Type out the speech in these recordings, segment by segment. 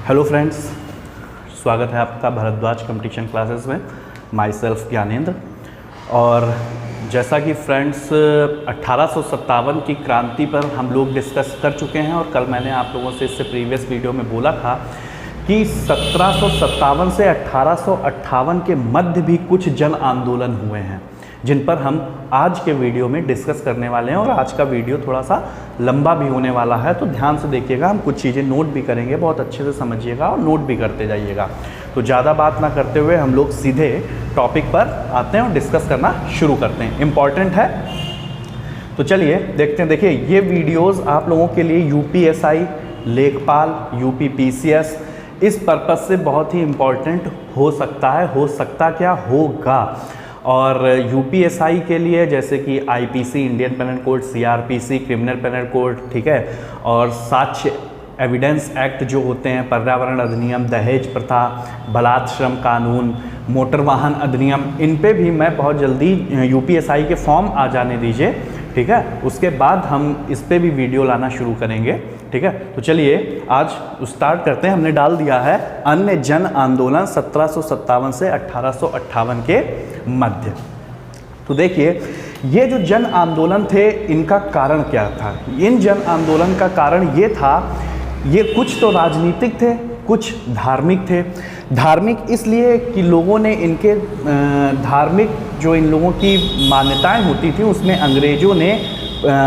Hello friends, स्वागत है आपका भारद्वाज कंपटीशन क्लासेस में। My self Gyanendra. और जैसा कि फ्रेंड्स 1857 की क्रांति पर हम लोग डिस्कस कर चुके हैं और कल मैंने आप लोगों से इससे प्रीवियस वीडियो में बोला था कि 1757 से 1858 के मध्य भी कुछ जन आंदोलन हुए हैं जिन पर हम आज के वीडियो में डिस्कस करने वाले हैं। और आज का वीडियो थोड़ा सा लंबा भी होने वाला है, तो ध्यान से देखिएगा। हम कुछ चीज़ें नोट भी करेंगे, बहुत अच्छे से समझिएगा और नोट भी करते जाइएगा। तो ज़्यादा बात ना करते हुए हम लोग सीधे टॉपिक पर आते हैं और डिस्कस करना शुरू करते हैं। इम्पॉर्टेंट है तो चलिए देखते हैं। देखिए, ये वीडियोज़ आप लोगों के लिए यूपीएसआई, लेखपाल, यूपीपीसीएस इस पर्पज़ से बहुत ही इम्पॉर्टेंट हो सकता है। हो सकता क्या होगा। और यूपीएसआई के लिए जैसे कि IPC, Indian penal code, CRPC, criminal penal code, ठीक है, और साक्ष्य एविडेंस एक्ट जो होते हैं, पर्यावरण अधिनियम, दहेज प्रथा, बलात्श्रम कानून, मोटर वाहन अधिनियम, इन पे भी मैं बहुत जल्दी यूपीएसआई के फॉर्म आ जाने दीजिए, ठीक है। उसके बाद हम इस पे भी वीडियो लाना शुरू करेंगे, ठीक है। तो चलिए आज स्टार्ट करते हैं। हमने डाल दिया है अन्य जन आंदोलन 1757 से 1858 के मध्य। तो देखिए, ये जो जन आंदोलन थे इनका कारण क्या था। इन जन आंदोलन का कारण ये था, ये कुछ तो राजनीतिक थे, कुछ धार्मिक थे। धार्मिक इसलिए कि लोगों ने इनके धार्मिक जो इन लोगों की मान्यताएं होती थी उसमें अंग्रेज़ों ने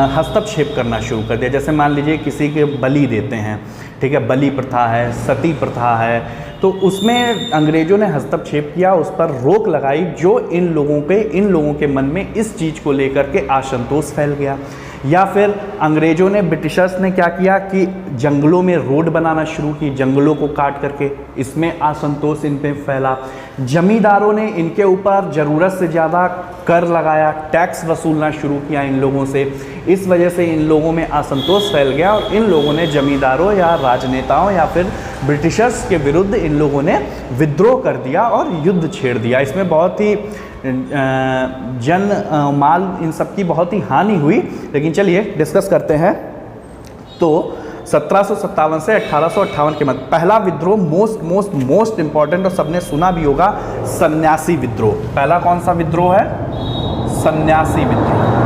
हस्तक्षेप करना शुरू कर दिया। जैसे मान लीजिए किसी के बलि देते हैं, ठीक है, बलि प्रथा है, सती प्रथा है, तो उसमें अंग्रेज़ों ने हस्तक्षेप किया, उस पर रोक लगाई, जो इन लोगों के मन में इस चीज़ को लेकर के असंतोष फैल गया। या फिर अंग्रेज़ों ने, ब्रिटिशर्स ने क्या किया कि जंगलों में रोड बनाना शुरू की, जंगलों को काट करके, इसमें असंतोष इन पे फैला। जमींदारों ने इनके ऊपर ज़रूरत से ज़्यादा कर लगाया, टैक्स वसूलना शुरू किया इन लोगों से। इस वजह से इन लोगों में असंतोष फैल गया और इन लोगों ने जमींदारों या राजनेताओं या फिर ब्रिटिशर्स के विरुद्ध इन लोगों ने विद्रोह कर दिया और युद्ध छेड़ दिया। इसमें बहुत ही जन माल इन सब की बहुत ही हानि हुई। लेकिन चलिए डिस्कस करते हैं। तो 1757 से 1858 के मध्य पहला विद्रोह मोस्ट इंपॉर्टेंट और सबने सुना भी होगा, सन्यासी विद्रोह। पहला कौन सा विद्रोह है? सन्यासी विद्रोह।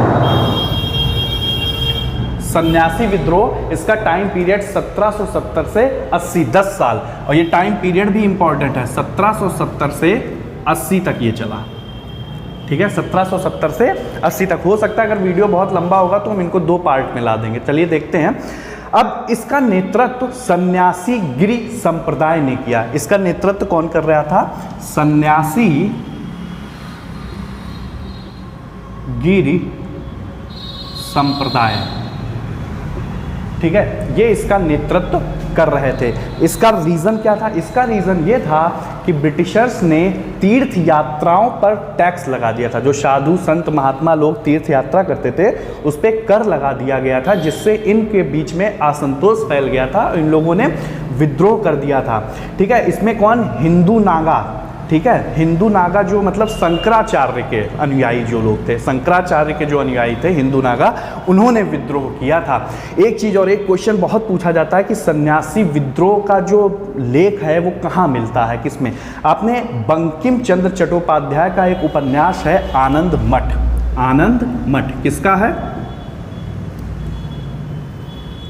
सन्यासी विद्रोह, इसका टाइम पीरियड 1770 से 80, 10 साल। और ये टाइम पीरियड भी इंपॉर्टेंट है, 1770 से 80 तक ये चला, ठीक है। 1770 से 80 तक। हो सकता है अगर वीडियो बहुत लंबा होगा तो हम इनको 2 पार्ट में ला देंगे। चलिए देखते हैं। अब इसका नेतृत्व सन्यासी गिरि संप्रदाय ने किया। इसका नेतृत्व कौन कर रहा था? सन्यासी गिरि संप्रदाय, ठीक है, ये इसका नेतृत्व कर रहे थे। इसका रीज़न क्या था? इसका रीज़न ये था कि ब्रिटिशर्स ने तीर्थ यात्राओं पर टैक्स लगा दिया था। जो साधु संत महात्मा लोग तीर्थ यात्रा करते थे उस पर कर लगा दिया गया था, जिससे इनके बीच में असंतोष फैल गया था। इन लोगों ने विद्रोह कर दिया था, ठीक है। इसमें कौन? हिंदू नागा, ठीक है। हिंदू नागा जो मतलब शंकराचार्य के अनुयायी जो लोग थे, शंकराचार्य के जो अनुयायी थे हिंदू नागा, उन्होंने विद्रोह किया था। एक चीज़ और, एक क्वेश्चन बहुत पूछा जाता है कि सन्यासी विद्रोह का जो लेख है वो कहाँ मिलता है, किसमें? आपने बंकिम चंद्र चट्टोपाध्याय का एक उपन्यास है आनंद मठ। आनंद मठ किसका है?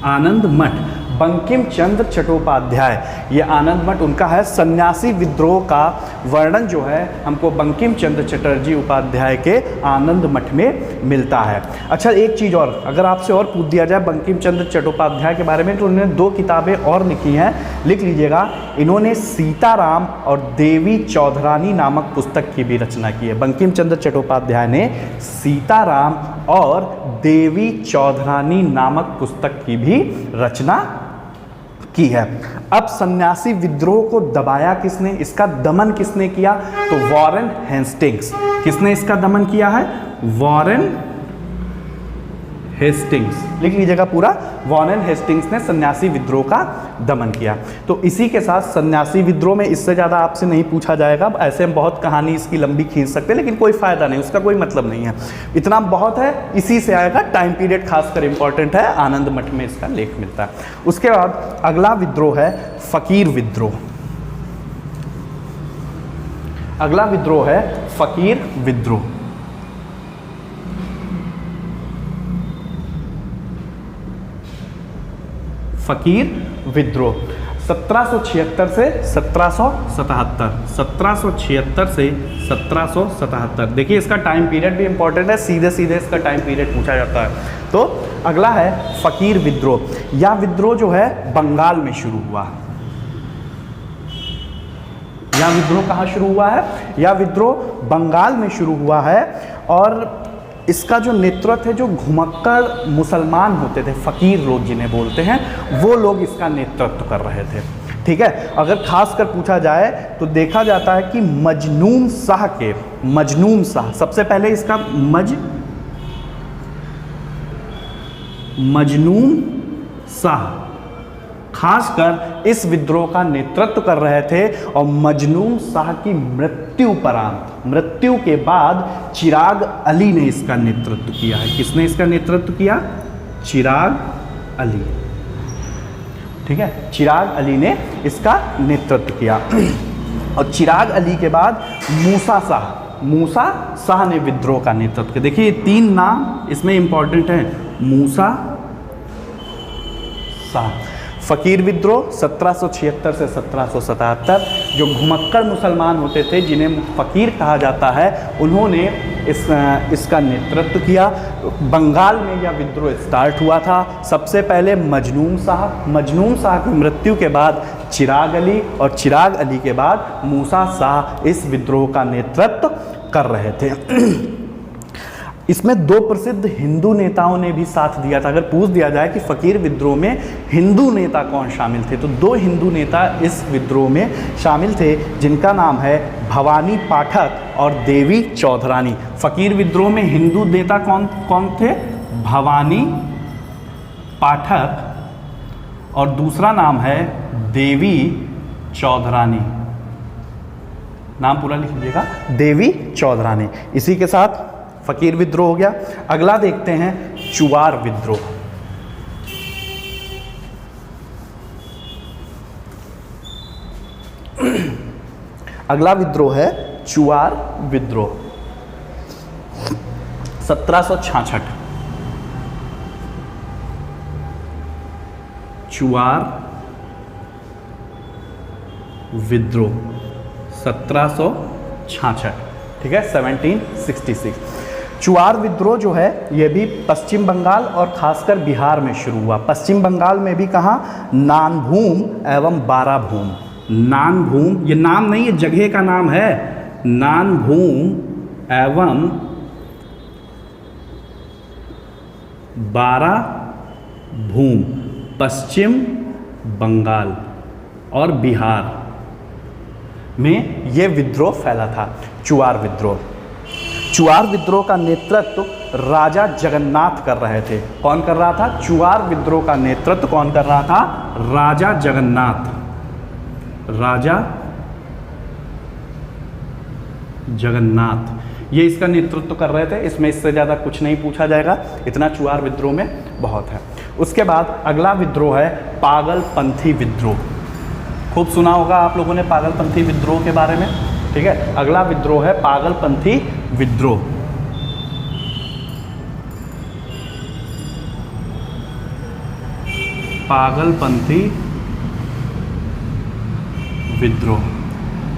आनंद मठ, बंकिम चंद्र चट्टोपाध्याय, ये आनंद मठ उनका है। सन्यासी विद्रोह का वर्णन जो है हमको बंकिम चंद्र चटर्जी उपाध्याय के आनंद मठ में मिलता है। अच्छा, एक चीज़ और, अगर आपसे और पूछ दिया जाए बंकिम चंद्र चट्टोपाध्याय के बारे में, तो उन्होंने 2 किताबें और लिखी हैं, लिख लीजिएगा। इन्होंने सीताराम और देवी चौधरानी नामक पुस्तक की भी रचना की है। बंकिम चंद्र चट्टोपाध्याय ने सीताराम और देवी चौधरानी नामक पुस्तक की भी रचना की है। अब सन्यासी विद्रोह को दबाया किसने? इसका दमन किसने किया? तो वॉरेन हेस्टिंग्स। किसने इसका दमन किया है? वॉरेन हेस्टिंग्स, लिख लीजिएगा पूरा, वॉरेन हेस्टिंग्स ने सन्यासी विद्रोह का दमन किया। तो इसी के साथ सन्यासी विद्रोह में इससे ज़्यादा आपसे नहीं पूछा जाएगा, ऐसे हम बहुत कहानी इसकी लंबी खींच सकते हैं लेकिन कोई फ़ायदा नहीं, उसका कोई मतलब नहीं है, इतना बहुत है। इसी से आएगा, टाइम पीरियड खासकर इंपॉर्टेंट है, आनंद मठ में इसका लेख मिलता है। उसके बाद अगला विद्रोह है फ़कीर विद्रोह। अगला विद्रोह है फ़कीर विद्रोह। फ़कीर विद्रोह 1776 से 1777, 1776 से 1777। देखिए इसका टाइम पीरियड भी इंपॉर्टेंट है, सीधे सीधे इसका टाइम पीरियड पूछा जाता है। तो अगला है फ़कीर विद्रोह। यह विद्रोह जो है बंगाल में शुरू हुआ। यह विद्रोह कहाँ शुरू हुआ है? यह विद्रोह बंगाल में शुरू हुआ है और इसका जो नेतृत्व है, जो घुमक्कड़ मुसलमान होते थे, फ़कीर लोग जिन्हें बोलते हैं, वो लोग इसका नेतृत्व कर रहे थे। ठीक है, अगर खास कर पूछा जाए तो देखा जाता है कि मजनून शाह सबसे पहले इसका मजनून शाह खासकर इस विद्रोह का नेतृत्व कर रहे थे और मजनून शाह की मृत्यु के बाद चिराग अली ने इसका नेतृत्व किया है। किसने इसका नेतृत्व किया? चिराग अली। ठीक है, चिराग अली ने इसका नेतृत्व किया और चिराग अली के बाद मूसा शाह ने विद्रोह का नेतृत्व किया। देखिए 3 नाम इसमें इंपॉर्टेंट हैं, मूसा शाह। फ़कीर विद्रोह 1776 से 1777, जो घुमक्कड़ मुसलमान होते थे जिन्हें फ़कीर कहा जाता है, उन्होंने इसका नेतृत्व किया। बंगाल में यह विद्रोह स्टार्ट हुआ था। सबसे पहले मजनून शाह की मृत्यु के बाद चिराग अली और चिराग अली के बाद मूसा शाह इस विद्रोह का नेतृत्व कर रहे थे। इसमें 2 प्रसिद्ध हिंदू नेताओं ने भी साथ दिया था। अगर पूछ दिया जाए कि फ़कीर विद्रोह में हिंदू नेता कौन शामिल थे, तो 2 हिंदू नेता इस विद्रोह में शामिल थे, जिनका नाम है भवानी पाठक और देवी चौधरानी। फ़कीर विद्रोह में हिंदू नेता कौन थे? भवानी पाठक और दूसरा नाम है देवी चौधरानी। नाम पूरा लिख लीजिएगा, देवी चौधरानी। इसी के साथ फ़कीर विद्रोह हो गया। अगला देखते हैं चुवार विद्रोह। अगला विद्रोह है चुवार विद्रोह 1766। चुवार विद्रोह 1766, ठीक है, 1766। चुवार विद्रोह जो है ये भी पश्चिम बंगाल और खासकर बिहार में शुरू हुआ। पश्चिम बंगाल में भी कहाँ? नानभूम एवं बाराभूम। नानभूम, ये नाम नहीं, ये जगह का नाम है। नानभूम एवं बाराभूम, पश्चिम बंगाल और बिहार में ये विद्रोह फैला था, चुवार विद्रोह। चुवार विद्रोह का नेतृत्व राजा जगन्नाथ कर रहे थे। कौन कर रहा था? चुवार विद्रोह का नेतृत्व कौन कर रहा था? राजा जगन्नाथ। राजा जगन्नाथ ये इसका नेतृत्व कर रहे थे। इसमें इससे ज़्यादा कुछ नहीं पूछा जाएगा, इतना चुवार विद्रोह में बहुत है। उसके बाद अगला विद्रोह है पागलपंथी विद्रोह। खूब सुना होगा आप लोगों ने पागलपंथी विद्रोह के बारे में, ठीक है। अगला विद्रोह है पागलपंथी विद्रोह। पागलपंथी विद्रोह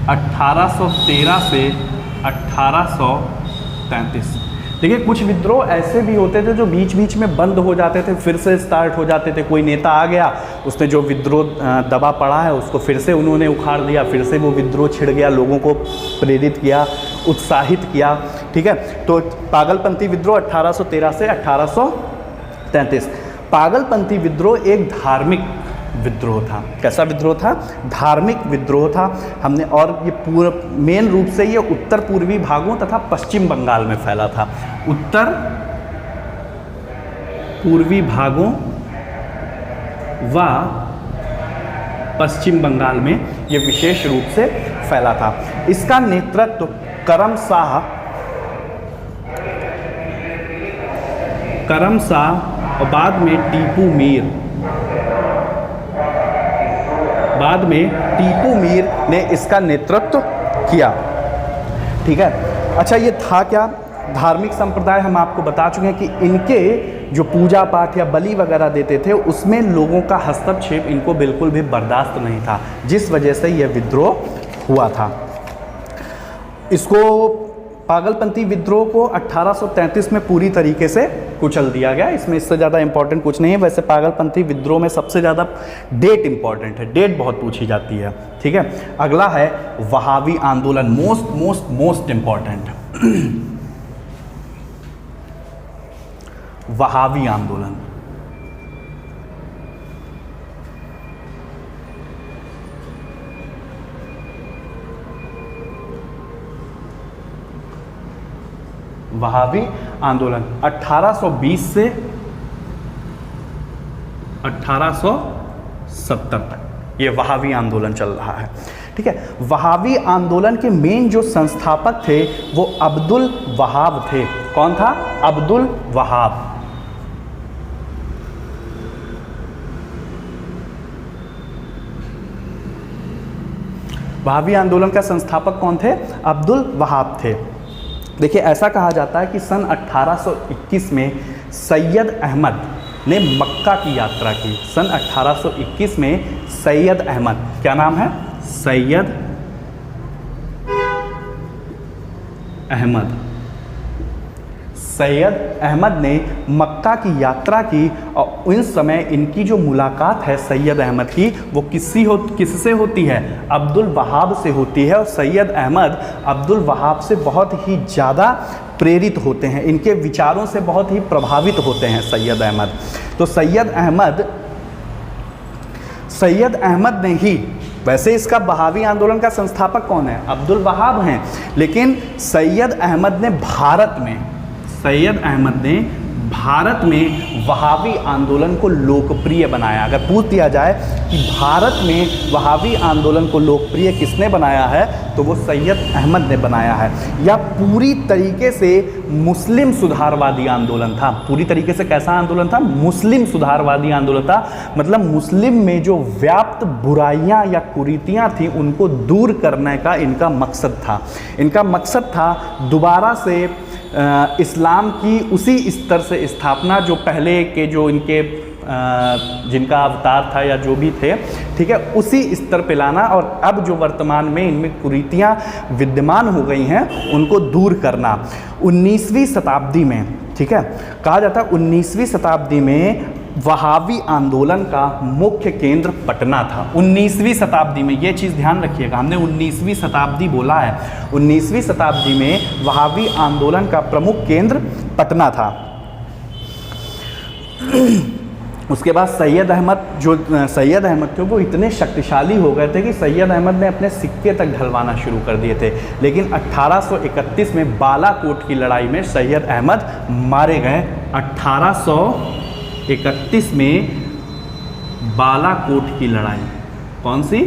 1813 से 1833। देखिए कुछ विद्रोह ऐसे भी होते थे जो बीच बीच में बंद हो जाते थे, फिर से स्टार्ट हो जाते थे। कोई नेता आ गया, उसने जो विद्रोह दबा पड़ा है उसको फिर से उन्होंने उखाड़ दिया, फिर से वो विद्रोह छिड़ गया, लोगों को प्रेरित किया, उत्साहित किया, ठीक है। तो पागलपंथी विद्रोह 1813 से 1833। पागलपंथी विद्रोह एक धार्मिक विद्रोह था। कैसा विद्रोह था? धार्मिक विद्रोह था। हमने और ये पूरा मेन रूप से ये उत्तर पूर्वी भागों तथा पश्चिम बंगाल में फैला था। उत्तर पूर्वी भागों व पश्चिम बंगाल में ये विशेष रूप से फैला था। इसका नेतृत्व करम शाह और बाद में टीपू मीर ने इसका नेतृत्व किया। ठीक है, अच्छा ये था क्या? धार्मिक संप्रदाय हम आपको बता चुके हैं कि इनके जो पूजा पाठ या बलि वगैरह देते थे उसमें लोगों का हस्तक्षेप इनको बिल्कुल भी बर्दाश्त नहीं था, जिस वजह से यह विद्रोह हुआ था। इसको पागलपंथी विद्रोह को 1833 में पूरी तरीके से कुचल दिया गया। इसमें इससे ज़्यादा इंपॉर्टेंट कुछ नहीं है। वैसे पागलपंथी विद्रोह में सबसे ज़्यादा डेट इंपॉर्टेंट है, डेट बहुत पूछी जाती है। ठीक है, अगला है वहाबी आंदोलन, मोस्ट इंपॉर्टेंट। वहाबी आंदोलन, वहाबी आंदोलन 1820 से 1870 तक ये वहाबी आंदोलन चल रहा है। ठीक है, वहाबी आंदोलन के मेन जो संस्थापक थे वो अब्दुल वहाब थे। कौन था? अब्दुल वहाब। वहाबी आंदोलन का संस्थापक कौन थे? अब्दुल वहाब थे। देखिए, ऐसा कहा जाता है कि सन 1821 में सैयद अहमद ने मक्का की यात्रा की। सन 1821 में सैयद अहमद, क्या नाम है? सैयद अहमद ने मक्का की यात्रा की और उस समय इनकी जो मुलाकात है सैयद अहमद की वो किससे होती है? अब्दुल वहाब से होती है। और सैयद अहमद अब्दुल वहाब से बहुत ही ज़्यादा प्रेरित होते हैं, इनके विचारों से बहुत ही प्रभावित होते हैं सैयद अहमद। तो सैयद अहमद ने ही, वैसे इसका वहाबी आंदोलन का संस्थापक कौन है? अब्दुल वहाब हैं, लेकिन सैयद अहमद ने भारत में वहाबी आंदोलन को लोकप्रिय बनाया। अगर पूछ दिया जाए कि भारत में वहाबी आंदोलन को लोकप्रिय किसने बनाया है, तो वो सैयद अहमद ने बनाया है। या पूरी तरीके से मुस्लिम सुधारवादी आंदोलन था। पूरी तरीके से कैसा आंदोलन था? मुस्लिम सुधारवादी आंदोलन था। मतलब मुस्लिम में जो व्याप्त बुराइयां या कुरीतियां थी उनको दूर करने का इनका मकसद था। इनका मकसद था दोबारा से इस्लाम की उसी स्तर से स्थापना जो पहले के जो इनके जिनका अवतार था या जो भी थे, ठीक है, उसी स्तर पे लाना और अब जो वर्तमान में इनमें कुरीतियाँ विद्यमान हो गई हैं उनको दूर करना। 19वीं शताब्दी में, ठीक है, कहा जाता है 19वीं शताब्दी में वहाबी आंदोलन का मुख्य केंद्र पटना था। 19वीं शताब्दी में, ये चीज़ ध्यान रखिएगा, हमने 19वीं शताब्दी बोला है। 19वीं शताब्दी में वहाबी आंदोलन का प्रमुख केंद्र पटना था। उसके बाद सैयद अहमद थे वो इतने शक्तिशाली हो गए थे कि सैयद अहमद ने अपने सिक्के तक ढलवाना शुरू कर दिए थे। लेकिन 1831 में बालाकोट की लड़ाई में सैयद अहमद मारे गए। 1831 में बालाकोट की लड़ाई, कौन सी?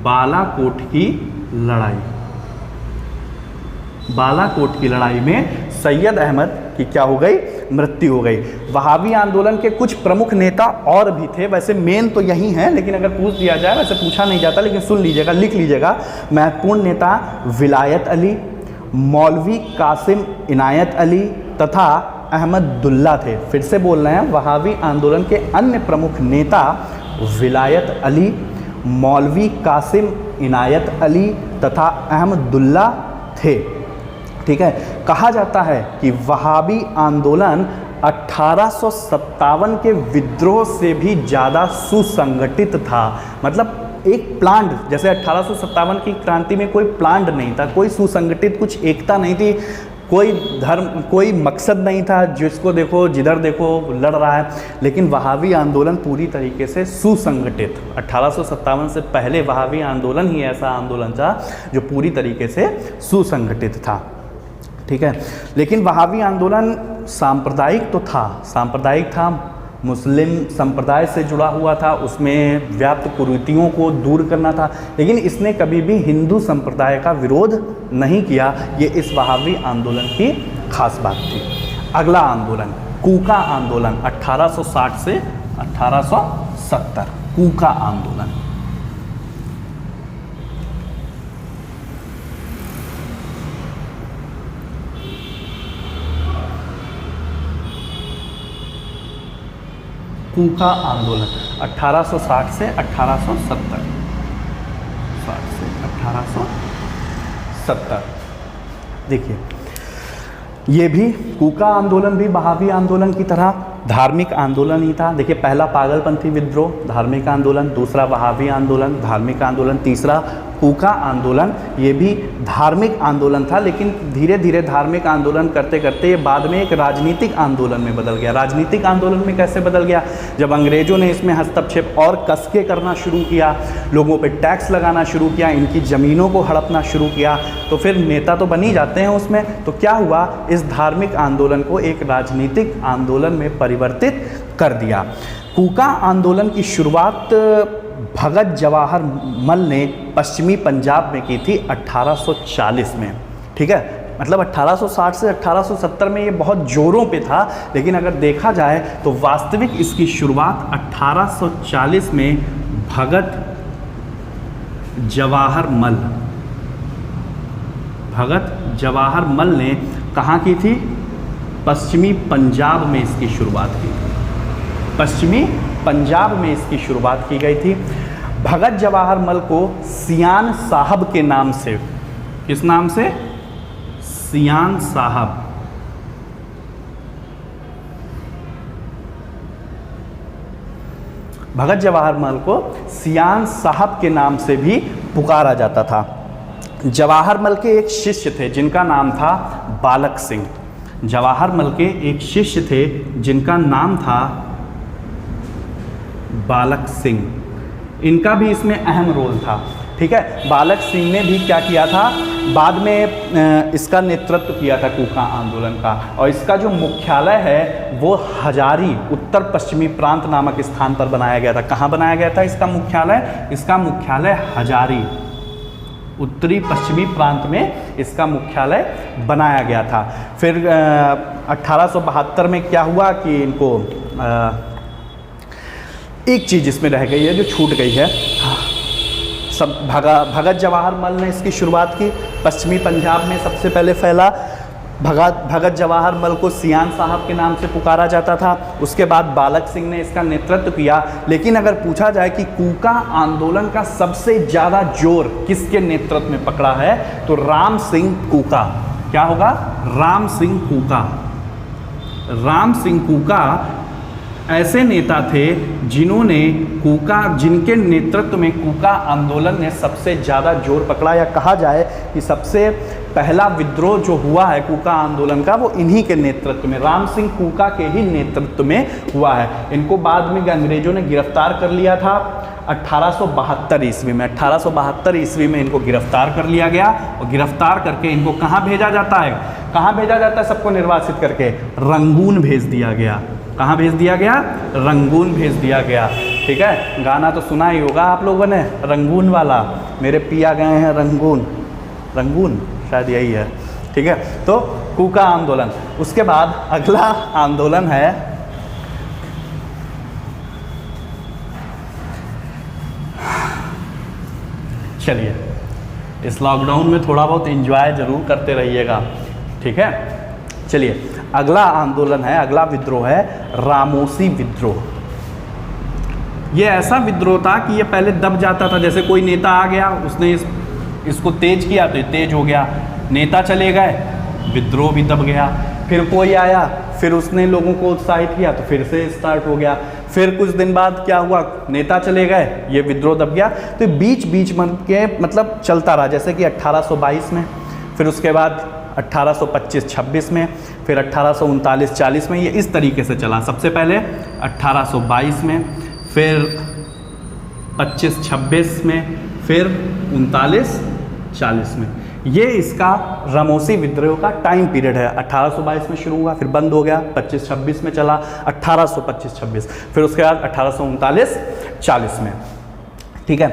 बालाकोट की लड़ाई। बालाकोट की लड़ाई में सैयद अहमद की क्या हो गई? मृत्यु हो गई। वहाबी आंदोलन के कुछ प्रमुख नेता और भी थे, वैसे मेन तो यही हैं, लेकिन अगर पूछ दिया जाए, वैसे पूछा नहीं जाता, लेकिन सुन लीजिएगा, लिख लीजिएगा। महत्वपूर्ण नेता विलायत अली, मौलवी कासिम इनायत अली तथा अहमदुल्ला थे। फिर से बोल रहे हैं, वहाबी आंदोलन के अन्य प्रमुख नेता विलायत अली, मौलवी कासिम इनायत अली तथा अहमदुल्ला थे। ठीक है, कहा जाता है कि वहाबी आंदोलन 1857 के विद्रोह से भी ज़्यादा सुसंगठित था। मतलब एक प्लांट, जैसे 1857 की क्रांति में कोई प्लांट नहीं था, कोई सुसंगठित कुछ एकता नहीं थी, कोई धर्म, कोई मकसद नहीं था, जिसको देखो जिधर देखो लड़ रहा है। लेकिन वहाबी आंदोलन पूरी तरीके से सुसंगठित, 1857 से पहले वहाबी आंदोलन ही ऐसा आंदोलन था जो पूरी तरीके से सुसंगठित था। ठीक है। लेकिन वहाबी आंदोलन सांप्रदायिक तो था, सांप्रदायिक था, मुस्लिम संप्रदाय से जुड़ा हुआ था, उसमें व्याप्त कुरीतियों को दूर करना था, लेकिन इसने कभी भी हिंदू संप्रदाय का विरोध नहीं किया। ये इस वहाबी आंदोलन की खास बात थी। अगला आंदोलन कूका आंदोलन 1860 से 1870। कूका आंदोलन, कूका आंदोलन 1860 से 1870, 60 से 1870। देखिए ये भी कूका आंदोलन भी वहाबी आंदोलन की तरह धार्मिक आंदोलन ही था। देखिए पहला पागलपंथी विद्रोह धार्मिक आंदोलन, दूसरा वहाबी आंदोलन धार्मिक आंदोलन, तीसरा कूका आंदोलन, ये भी धार्मिक आंदोलन था। लेकिन धीरे धीरे धार्मिक आंदोलन करते करते ये बाद में एक राजनीतिक आंदोलन में बदल गया। राजनीतिक आंदोलन में कैसे बदल गया? जब अंग्रेज़ों ने इसमें हस्तक्षेप और कसके करना शुरू किया, लोगों पे टैक्स लगाना शुरू किया, इनकी ज़मीनों को हड़पना शुरू किया, तो फिर नेता तो बन ही जाते हैं उसमें। तो क्या हुआ, इस धार्मिक आंदोलन को एक राजनीतिक आंदोलन में परिवर्तित कर दिया। कूका आंदोलन की शुरुआत भगत जवाहर मल ने पश्चिमी पंजाब में की थी 1840 में, ठीक है। मतलब 1860 से 1870 में ये बहुत जोरों पे था, लेकिन अगर देखा जाए तो वास्तविक इसकी शुरुआत 1840 में भगत जवाहर मल ने कहाँ की थी? पश्चिमी पंजाब में इसकी शुरुआत की थी। पश्चिमी पंजाब में इसकी शुरुआत की गई थी। भगत जवाहर मल को सियान साहब के नाम से, किस नाम से? सियान साहब। भगत जवाहर मल को सियान साहब के नाम से भी पुकारा जाता था। जवाहर मल के एक शिष्य थे जिनका नाम था बालक सिंह। जवाहर मल के एक शिष्य थे जिनका नाम था बालक सिंह। इनका भी इसमें अहम रोल था, ठीक है। बालक सिंह ने भी क्या किया था, बाद में इसका नेतृत्व किया था कूका आंदोलन का। और इसका जो मुख्यालय है वो हजारी उत्तर पश्चिमी प्रांत नामक स्थान पर बनाया गया था। कहाँ बनाया गया था इसका मुख्यालय? इसका मुख्यालय हजारी उत्तरी पश्चिमी प्रांत में इसका मुख्यालय बनाया गया था। फिर 1872 में क्या हुआ कि इनको एक चीज़ इसमें रह गई है जो छूट गई है। सब भगत जवाहर मल ने इसकी शुरुआत की, पश्चिमी पंजाब में सबसे पहले फैला। भगत जवाहर मल को सियान साहब के नाम से पुकारा जाता था। उसके बाद बालक सिंह ने इसका नेतृत्व किया। लेकिन अगर पूछा जाए कि कूका आंदोलन का सबसे ज़्यादा जोर किसके नेतृत्व में पकड़ा है, तो राम सिंह कूका। क्या होगा? राम सिंह कूका। राम सिंह कूका ऐसे नेता थे जिनके नेतृत्व में कूका आंदोलन ने सबसे ज़्यादा जोर पकड़ा, या कहा जाए कि सबसे पहला विद्रोह जो हुआ है कूका आंदोलन का वो इन्हीं के नेतृत्व में, राम सिंह कूका के ही नेतृत्व में हुआ है। इनको बाद में अंग्रेज़ों ने गिरफ्तार कर लिया था 1872 ईस्वी में। 1872 ईस्वी में इनको गिरफ्तार कर लिया गया और गिरफ्तार करके इनको कहाँ भेजा जाता है? कहाँ भेजा जाता है? सबको निर्वासित करके रंगून भेज दिया गया। कहाँ भेज दिया गया? रंगून भेज दिया गया, ठीक है। गाना तो सुना ही होगा आप लोगों ने, रंगून वाला, मेरे पिया गए हैं रंगून। रंगून शायद यही है, ठीक है। तो कूका आंदोलन। उसके बाद अगला आंदोलन है चलिए इस लॉकडाउन में थोड़ा बहुत एंजॉय जरूर करते रहिएगा, ठीक है। चलिए अगला आंदोलन है, अगला विद्रोह है रामोसी विद्रोह। ये ऐसा विद्रोह था कि ये पहले दब जाता था। जैसे कोई नेता आ गया, उसने इसको तेज किया तो ये तेज हो गया, नेता चले गए, विद्रोह भी दब गया। फिर कोई आया, फिर उसने लोगों को उत्साहित किया तो फिर से स्टार्ट हो गया। फिर कुछ दिन बाद क्या हुआ, नेता चले गए, ये विद्रोह दब गया। तो बीच बीच में के मतलब चलता रहा। जैसे कि 1822 में, फिर उसके बाद 1825-26 में, फिर 1839-40 में, ये इस तरीके से चला। सबसे पहले 1822 में, फिर 25-26 में, फिर 39-40 में। ये इसका रामोसी विद्रोह का टाइम पीरियड है। 1822 में शुरू हुआ, फिर बंद हो गया, 25-26 में चला, 1825-26, फिर उसके बाद 1839-40 में। ठीक है।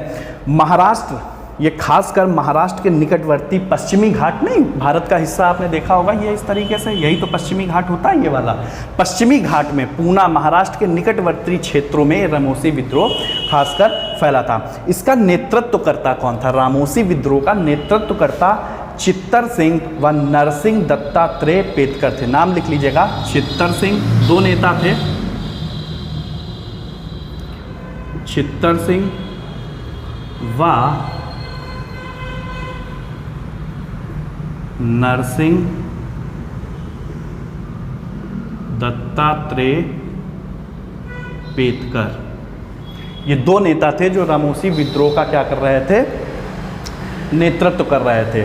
महाराष्ट्र, ये खासकर महाराष्ट्र के निकटवर्ती पश्चिमी घाट, नहीं भारत का हिस्सा आपने देखा होगा ये इस तरीके से, यही तो पश्चिमी घाट होता है ये वाला। पश्चिमी घाट में पूना महाराष्ट्र के निकटवर्ती क्षेत्रों में रामोसी विद्रोह खासकर फैला था। इसका नेतृत्वकर्ता कौन था? रामोसी विद्रोह का नेतृत्वकर्ता चित्तर सिंह व नरसिंह दत्तात्रेय पेतकर थे। नाम लिख लीजिएगा, चित्तर सिंह, दो नेता थे, चित्तर सिंह व नरसिंह दत्तात्रेय पेतकर, ये दो नेता थे जो रामोसी विद्रोह का क्या कर रहे थे? नेतृत्व कर रहे थे।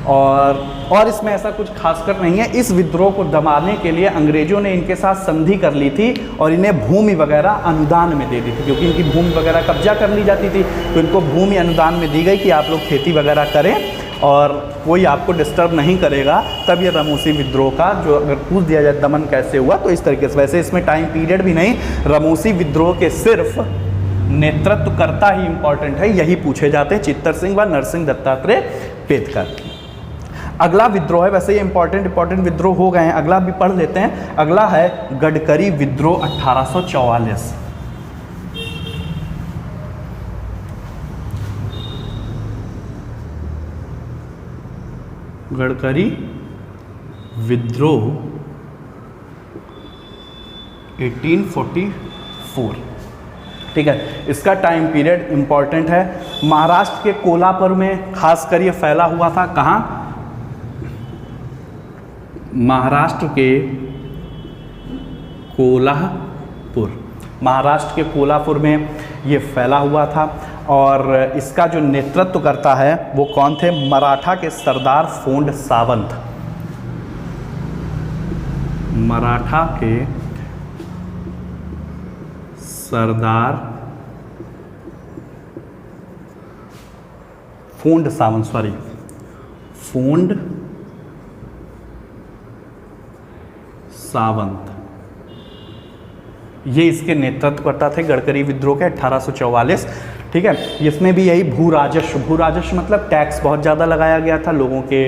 और इसमें ऐसा कुछ खासकर नहीं है। इस विद्रोह को दबाने के लिए अंग्रेजों ने इनके साथ संधि कर ली थी और इन्हें भूमि वगैरह अनुदान में दे दी थी, क्योंकि इनकी भूमि वगैरह कब्जा कर ली जाती थी, तो इनको भूमि अनुदान में दी गई कि आप लोग खेती वगैरह करें और कोई आपको डिस्टर्ब नहीं करेगा। तब ये रामोसी विद्रोह का जो अगर पूछ दिया जाए दमन कैसे हुआ, तो इस तरीके से। वैसे इसमें टाइम पीरियड भी नहीं, रामोसी विद्रोह के सिर्फ नेतृत्वकर्ता ही इंपॉर्टेंट है, यही पूछे जाते हैं, चित्तर सिंह व नरसिंह दत्तात्रेय पेतकर। अगला विद्रोह है, वैसे ये इंपॉर्टेंट विद्रोह हो गए हैं, अगला भी पढ़ लेते हैं। अगला है गडकरी विद्रोह 1844। गडकरी विद्रोह 1844। ठीक है। इसका टाइम पीरियड इंपॉर्टेंट है। महाराष्ट्र के कोल्हापुर में खासकर ये फैला हुआ था। कहाँ? महाराष्ट्र के कोल्हापुर, महाराष्ट्र के कोल्हापुर में ये फैला हुआ था। और इसका जो नेतृत्व करता है वो कौन थे? मराठा के सरदार फोंड सावंत। मराठा के सरदार फोंड सावंत, फोंड सावंत, ये इसके नेतृत्व करता थे गडकरी विद्रोह के 1844। ठीक है। इसमें भी यही भू राजस्व मतलब टैक्स बहुत ज़्यादा लगाया गया था लोगों के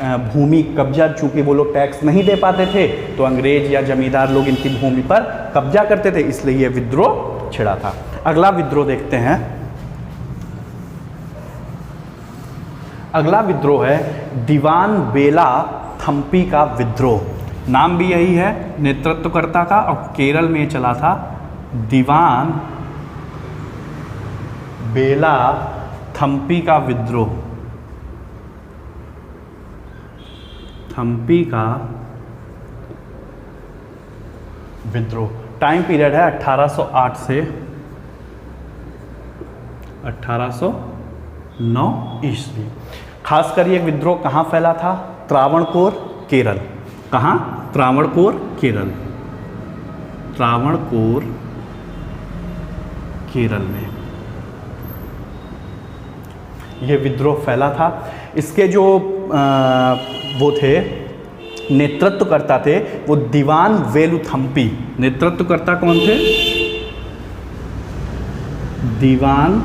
भूमि कब्जा, चूंकि वो लोग टैक्स नहीं दे पाते थे तो अंग्रेज या जमींदार लोग इनकी भूमि पर कब्जा करते थे, इसलिए ये विद्रोह छिड़ा था। अगला विद्रोह देखते हैं। अगला विद्रोह है दीवान बेला थम्पी का विद्रोह। नाम भी यही है नेतृत्वकर्ता का, और केरल में चला था। दीवान बेला थम्पी का विद्रोह, थम्पी का विद्रोह। टाइम पीरियड है 1808 से 1809 ईस्वी। खासकर ये विद्रोह कहाँ फैला था? त्रावणकोर, केरल। कहाँ? त्रावणकोर, केरल। त्रावणकोर, केरल में ये विद्रोह फैला था। इसके जो वो थे नेतृत्वकर्ता थे वो दीवान वेलुथम्पी। नेतृत्वकर्ता कौन थे? दीवान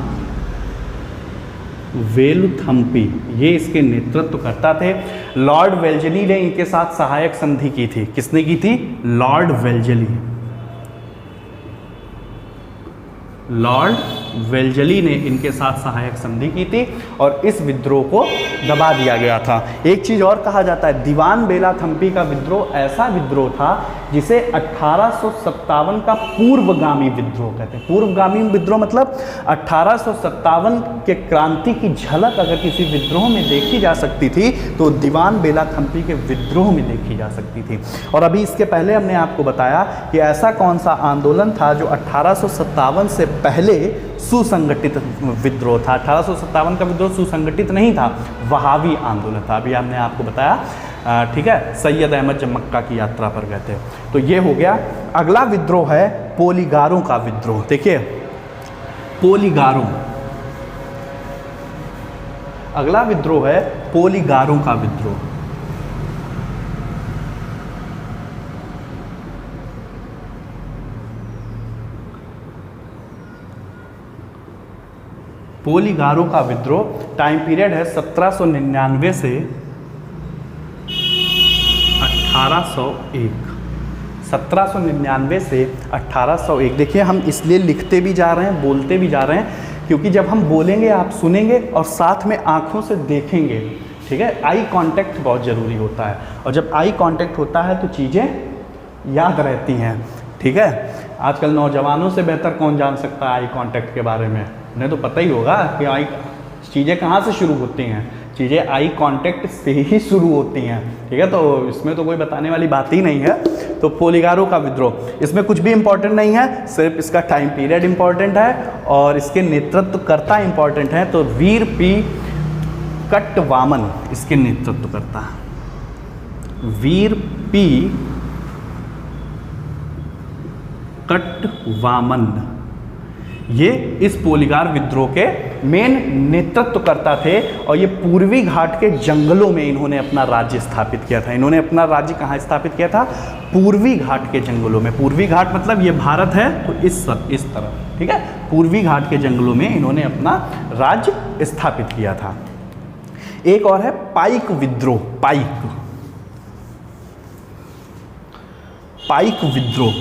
वेलुथम्पी, ये इसके नेतृत्वकर्ता थे। लॉर्ड वेल्जली ने इनके साथ सहायक संधि की थी। किसने की थी? लॉर्ड वेल्जली। लॉर्ड वेल्जली ने इनके साथ सहायक संधि की थी और इस विद्रोह को दबा दिया गया था। एक चीज़ और कहा जाता है, दीवान बेला थम्पी का विद्रोह ऐसा विद्रोह था जिसे 1857 का पूर्वगामी विद्रोह कहते हैं। पूर्वगामी विद्रोह मतलब 1857 के क्रांति की झलक अगर किसी विद्रोह में देखी जा सकती थी तो दीवान बेला थम्पी के विद्रोह में देखी जा सकती थी। और अभी इसके पहले हमने आपको बताया कि ऐसा कौन सा आंदोलन था जो 1857 से पहले सुसंगठित विद्रोह था। 1857 का विद्रोह सुसंगठित नहीं था, वहावी आंदोलन था। अभी हमने आपको बताया। ठीक है। सैयद अहमद जब मक्का की यात्रा पर गए थे। तो ये हो गया। अगला विद्रोह है पोलीगारों का विद्रोह। देखिए पोलीगारों, अगला विद्रोह है पोलीगारों का विद्रोह। पोलीगारों का विद्रोह टाइम पीरियड है 1799 से 1801। 1799 से 1801। देखिए हम इसलिए लिखते भी जा रहे हैं, बोलते भी जा रहे हैं, क्योंकि जब हम बोलेंगे आप सुनेंगे और साथ में आंखों से देखेंगे, ठीक है। आई कांटेक्ट बहुत ज़रूरी होता है, और जब आई कांटेक्ट होता है तो चीज़ें याद रहती हैं, ठीक है। आजकल नौजवानों से बेहतर कौन जान सकता है आई कांटेक्ट के बारे में, उन्हें तो पता ही होगा कि आई चीज़ें कहाँ से शुरू होती हैं। चीज़ें आई कांटेक्ट से ही शुरू होती हैं, ठीक है। तो इसमें तो कोई बताने वाली बात ही नहीं है। तो पोलीगारों का विद्रोह, इसमें कुछ भी इंपॉर्टेंट नहीं है, सिर्फ इसका टाइम पीरियड इंपॉर्टेंट है और इसके नेतृत्वकर्ता इंपॉर्टेंट है। तो वीर पी कट्टवामन इसके नेतृत्व करता है। वीर पी कट्टवामन ये इस पोलीगार विद्रोह के मेन नेतृत्वकर्ता थे, और ये पूर्वी घाट के जंगलों में इन्होंने अपना राज्य स्थापित किया था। इन्होंने अपना राज्य कहाँ स्थापित किया था? पूर्वी घाट के जंगलों में। पूर्वी घाट मतलब ये भारत है तो इस तरफ, ठीक है। पूर्वी घाट के जंगलों में इन्होंने अपना राज्य स्थापित किया था। एक और है पाइक विद्रोह। पाइक विद्रोह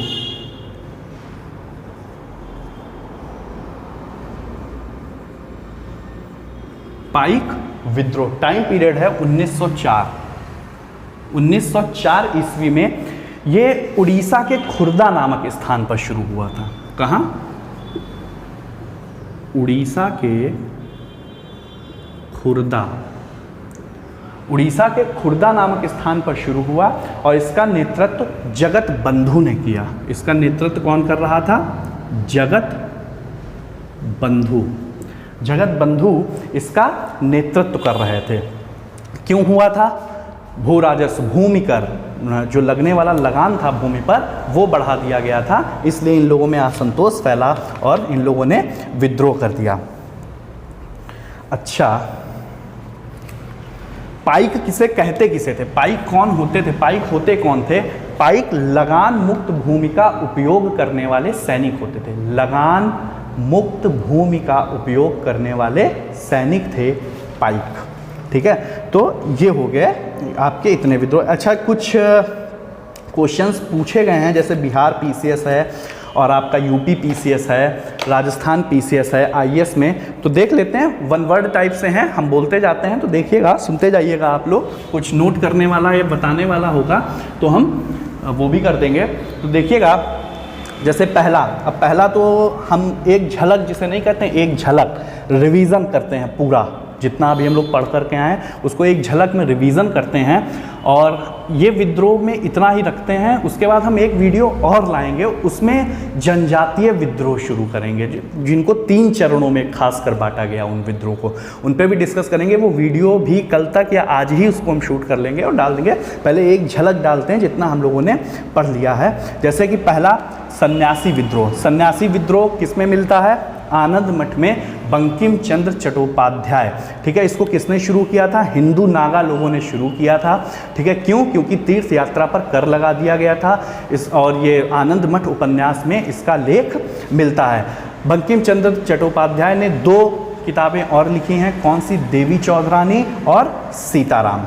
पाइक विद्रोह टाइम पीरियड है 1904। 1904 ईस्वी में ये उड़ीसा के खुर्दा नामक स्थान पर शुरू हुआ था। कहाँ? उड़ीसा के खुर्दा। उड़ीसा के खुर्दा नामक स्थान पर शुरू हुआ और इसका नेतृत्व जगत बंधु ने किया। इसका नेतृत्व कौन कर रहा था? जगत बंधु। जगत बंधु इसका नेतृत्व कर रहे थे। क्यों हुआ था? भू राजस्व, भूमि कर, जो लगने वाला लगान था भूमि पर, वो बढ़ा दिया गया था, इसलिए इन लोगों में असंतोष फैला और इन लोगों ने विद्रोह कर दिया। अच्छा, पाइक किसे कहते किसे थे? पाइक कौन होते थे? पाइक होते कौन थे? पाइक लगान मुक्त भूमि का उपयोग करने वाले सैनिक होते थे। लगान मुक्त भूमि का उपयोग करने वाले सैनिक थे पाइक, ठीक है। तो ये हो गए आपके इतने विद्रोह। अच्छा, कुछ क्वेश्चंस पूछे गए हैं, जैसे बिहार पीसीएस है और आपका यूपी पीसीएस है, राजस्थान पीसीएस है आईएएस में। तो देख लेते हैं, वन वर्ड टाइप से हैं, हम बोलते जाते हैं, तो देखिएगा, सुनते जाइएगा आप लोग। कुछ नोट करने वाला या बताने वाला होगा तो हम वो भी कर देंगे। तो देखिएगा, जैसे पहला, अब पहला तो हम एक झलक जिसे नहीं कहते हैं, एक झलक रिवीजन करते हैं, पूरा जितना अभी हम लोग पढ़ करके आए उसको एक झलक में रिवीजन करते हैं, और ये विद्रोह में इतना ही रखते हैं। उसके बाद हम एक वीडियो और लाएंगे, उसमें जनजातीय विद्रोह शुरू करेंगे, जिनको 3 चरणों में खास कर बांटा गया उन विद्रोह को, उन पे भी डिस्कस करेंगे। वो वीडियो भी कल तक या आज ही उसको हम शूट कर लेंगे और डाल देंगे। पहले एक झलक डालते हैं जितना हम लोगों ने पढ़ लिया है। जैसे कि पहला सन्यासी विद्रोह। सन्यासी विद्रोह किस में मिलता है? आनंद मठ में बंकिम चंद्र चट्टोपाध्याय, ठीक है। इसको किसने शुरू किया था? हिंदू नागा लोगों ने शुरू किया था, ठीक है। क्यों? क्योंकि तीर्थ यात्रा पर कर लगा दिया गया था इस, और ये आनंद मठ उपन्यास में इसका लेख मिलता है। बंकिम चंद्र चट्टोपाध्याय ने 2 किताबें और लिखी हैं, कौन सी? देवी चौधरानी और सीताराम।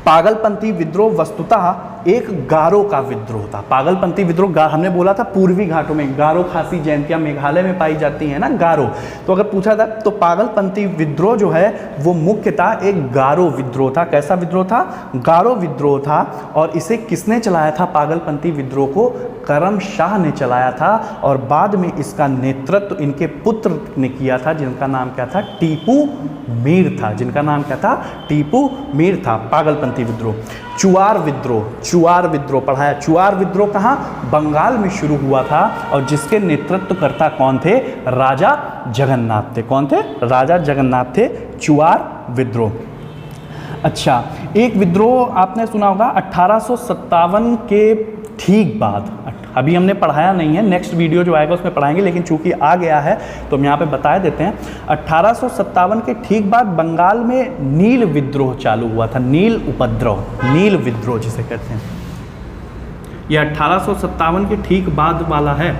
पागलपंथी विद्रोह वस्तुतः एक गारो का विद्रोह था। पागलपंथी विद्रोह, हमने बोला था पूर्वी घाटों में गारो खासी जयंतियाँ मेघालय में पाई जाती हैं ना, गारो। तो अगर पूछा था तो पागलपंथी विद्रोह जो है वो मुख्यतः एक गारो विद्रोह था। कैसा विद्रोह था? गारो विद्रोह था। और इसे किसने चलाया था? पागलपंथी विद्रोह को करम शाह ने चलाया था, और बाद में इसका नेतृत्व इनके पुत्र ने किया था, जिनका नाम क्या था? टीपू मीर था। जिनका नाम क्या था? टीपू मीर था। पागलपंथी विद्रोह। चुआर विद्रोह। चुआर विद्रोह पढ़ाया। चुआर विद्रोह कहाँ? बंगाल में शुरू हुआ था, और जिसके नेतृत्वकर्ता कौन थे? राजा जगन्नाथ थे। कौन थे? राजा जगन्नाथ थे। चुआर विद्रोह। अच्छा, एक विद्रोह आपने सुना होगा 1857 के ठीक बाद, अभी हमने पढ़ाया नहीं है, नेक्स्ट वीडियो जो आएगा उसमें पढ़ाएंगे, लेकिन चूंकि आ गया है तो हम यहाँ पे बता देते हैं। 1857 के ठीक बाद बंगाल में नील विद्रोह चालू हुआ था, नील उपद्रव, नील विद्रोह जिसे कहते हैं। ये 1857 के ठीक बाद वाला है,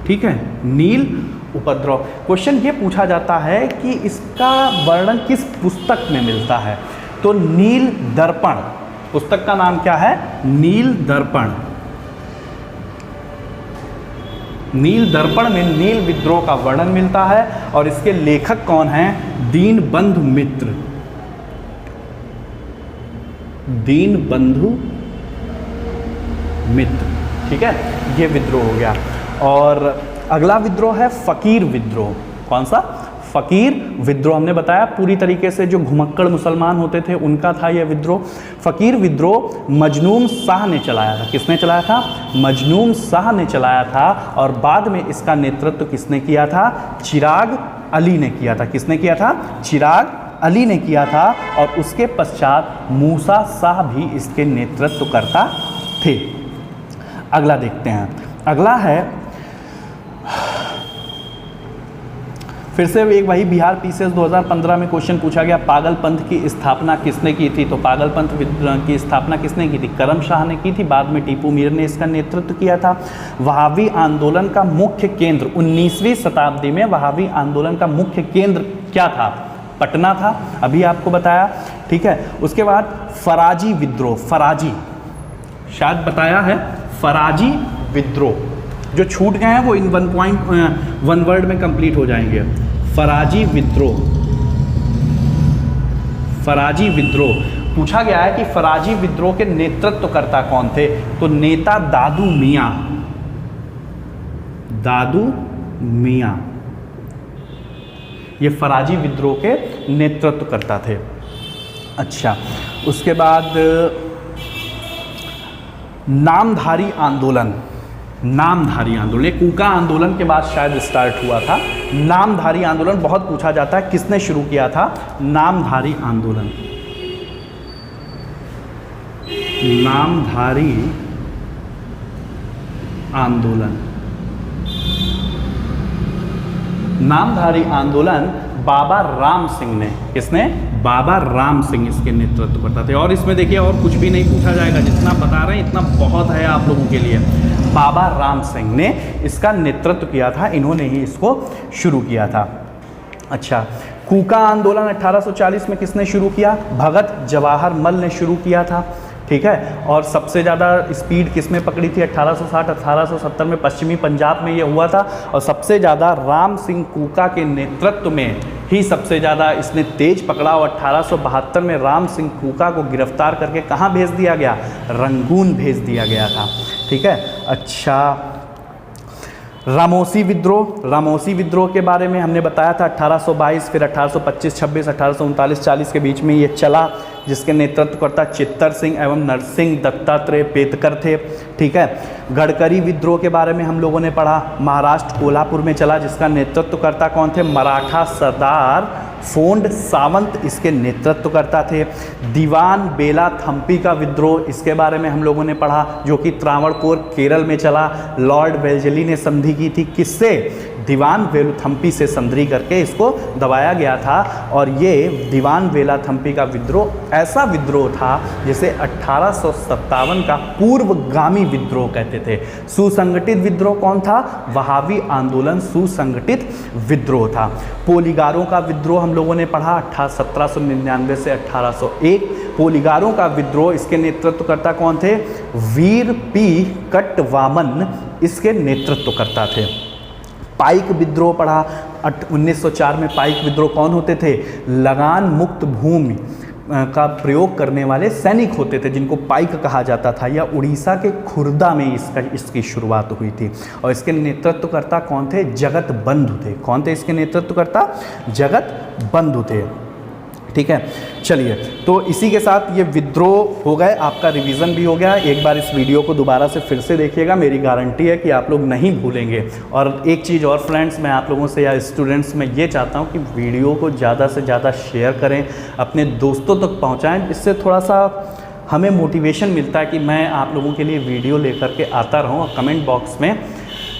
ठीक है, नील उपद्रव। क्वेश्चन ये पूछा जाता है कि इसका वर्णन किस पुस्तक में मिलता है, तो नील दर्पण, पुस्तक का नाम क्या है, नील दर्पण। नील दर्पण में नील विद्रोह का वर्णन मिलता है और इसके लेखक कौन हैं, दीनबंधु मित्र, दीनबंधु मित्र, ठीक है, ये विद्रोह हो गया। और अगला विद्रोह है फकीर विद्रोह। कौन सा, फकीर विद्रोह। हमने बताया पूरी तरीके से जो घुमक्कड़ मुसलमान होते थे उनका था यह विद्रोह। फकीर विद्रोह मजनून शाह ने चलाया था। किसने चलाया था, मजनून शाह ने चलाया था। और बाद में इसका नेतृत्व किसने किया था, चिराग अली ने किया था। किसने किया था, चिराग अली ने किया था। और उसके पश्चात मूसा शाह भी इसके नेतृत्व करता थे। अगला देखते हैं, अगला है फिर से एक वही बिहार पीसीएस 2015 में क्वेश्चन पूछा गया, पागलपंथ की स्थापना किसने की थी, तो पागलपंथ की स्थापना किसने की थी, करम शाह ने की थी। बाद में टीपू मीर ने इसका नेतृत्व किया था। वहाबी आंदोलन का मुख्य केंद्र 19वीं शताब्दी में, वहाबी आंदोलन का मुख्य केंद्र क्या था, पटना था, अभी आपको बताया, ठीक है। उसके बाद फराजी विद्रोह, फराजी शायद बताया है, फराजी विद्रोह जो छूट गए हैं वो इन 1 वर्ड में कंप्लीट हो जाएंगे। फराजी विद्रोह, फराजी विद्रोह पूछा गया है कि फराजी विद्रोह के नेतृत्वकर्ता कौन थे, तो नेता दादू मियां, दादू मियां ये फराजी विद्रोह के नेतृत्वकर्ता थे। अच्छा, उसके बाद नामधारी आंदोलन, नामधारी आंदोलन ये कूका आंदोलन के बाद शायद स्टार्ट हुआ था। नामधारी आंदोलन बहुत पूछा जाता है, किसने शुरू किया था, नामधारी आंदोलन, नामधारी आंदोलन, नामधारी आंदोलन बाबा राम सिंह ने, किसने, बाबा राम सिंह इसके नेतृत्व करता थे। और इसमें देखिए और कुछ भी नहीं पूछा जाएगा, जितना बता रहे हैं इतना बहुत है आप लोगों के लिए। बाबा राम सिंह ने इसका नेतृत्व किया था, इन्होंने ही इसको शुरू किया था। अच्छा, कूका आंदोलन 1840 में किसने शुरू किया, भगत जवाहर मल ने शुरू किया था, ठीक है। और सबसे ज़्यादा स्पीड किसमें पकड़ी थी, 1860-1870 में पश्चिमी पंजाब में ये हुआ था। और सबसे ज़्यादा राम सिंह कूका के नेतृत्व में ही सबसे ज़्यादा इसने तेज पकड़ा। और 1872 में राम सिंह कूका को गिरफ्तार करके कहाँ भेज दिया गया, रंगून भेज दिया गया था, ठीक है। अच्छा, रामोसी विद्रोह, रामोसी विद्रोह के बारे में हमने बताया था 1822, फिर 1825, 26, 1839, 40 के बीच में ये चला, जिसके नेतृत्वकर्ता चित्तर सिंह एवं नरसिंह दत्तात्रेय पेतकर थे, ठीक है। गडकरी विद्रोह के बारे में हम लोगों ने पढ़ा, महाराष्ट्र कोल्हापुर में चला, जिसका नेतृत्वकर्ता कौन थे, मराठा सरदार फोंड सावंत इसके नेतृत्वकर्ता थे। दीवान बेला थम्पी का विद्रोह, इसके बारे में हम लोगों ने पढ़ा, जो कि त्रावणकोर केरल में चला। लॉर्ड वेल्जली ने संधि की थी, किससे, दीवान वेलुथम्पी से संधि करके इसको दबाया गया था। और ये दीवान वेलाथम्पी का विद्रोह ऐसा विद्रोह था जिसे 1857 का पूर्वगामी विद्रोह कहते थे। सुसंगठित विद्रोह कौन था, वहाबी आंदोलन सुसंगठित विद्रोह था। पोलीगारों का विद्रोह हम लोगों ने पढ़ा 1799 से 1801। पोलीगारों का विद्रोह, इसके नेतृत्वकर्ता कौन थे, वीर पी कटवामन इसके नेतृत्वकर्ता थे। पाइक विद्रोह पढ़ा 1904 में। पाइक विद्रोह कौन होते थे, लगान मुक्त भूमि का प्रयोग करने वाले सैनिक होते थे, जिनको पाइक कहा जाता था। या उड़ीसा के खुर्दा में इसकी शुरुआत हुई थी। और इसके नेतृत्वकर्ता कौन थे, जगत बंधु थे। कौन थे इसके नेतृत्वकर्ता, जगत बंधु थे, ठीक है। चलिए, तो इसी के साथ ये विद्रोह हो गए, आपका रिवीजन भी हो गया। एक बार इस वीडियो को दोबारा से फिर से देखिएगा, मेरी गारंटी है कि आप लोग नहीं भूलेंगे। और एक चीज़ और फ्रेंड्स, मैं आप लोगों से या स्टूडेंट्स में ये चाहता हूँ कि वीडियो को ज़्यादा से ज़्यादा शेयर करें, अपने दोस्तों तक पहुँचाएँ, इससे थोड़ा सा हमें मोटिवेशन मिलता है कि मैं आप लोगों के लिए वीडियो लेकर के आता रहूं। और कमेंट बॉक्स में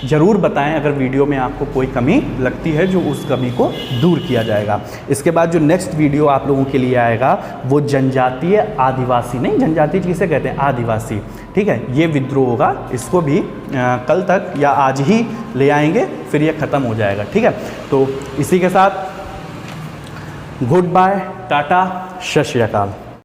ज़रूर बताएं अगर वीडियो में आपको कोई कमी लगती है, जो उस कमी को दूर किया जाएगा। इसके बाद जो नेक्स्ट वीडियो आप लोगों के लिए आएगा वो जनजातीय आदिवासी, नहीं जनजातीय किसे कहते हैं, आदिवासी, ठीक है, ये विद्रोह होगा। इसको भी कल तक या आज ही ले आएंगे, फिर ये ख़त्म हो जाएगा, ठीक है। तो इसी के साथ गुड बाय, टाटा, सत श्री अकाल।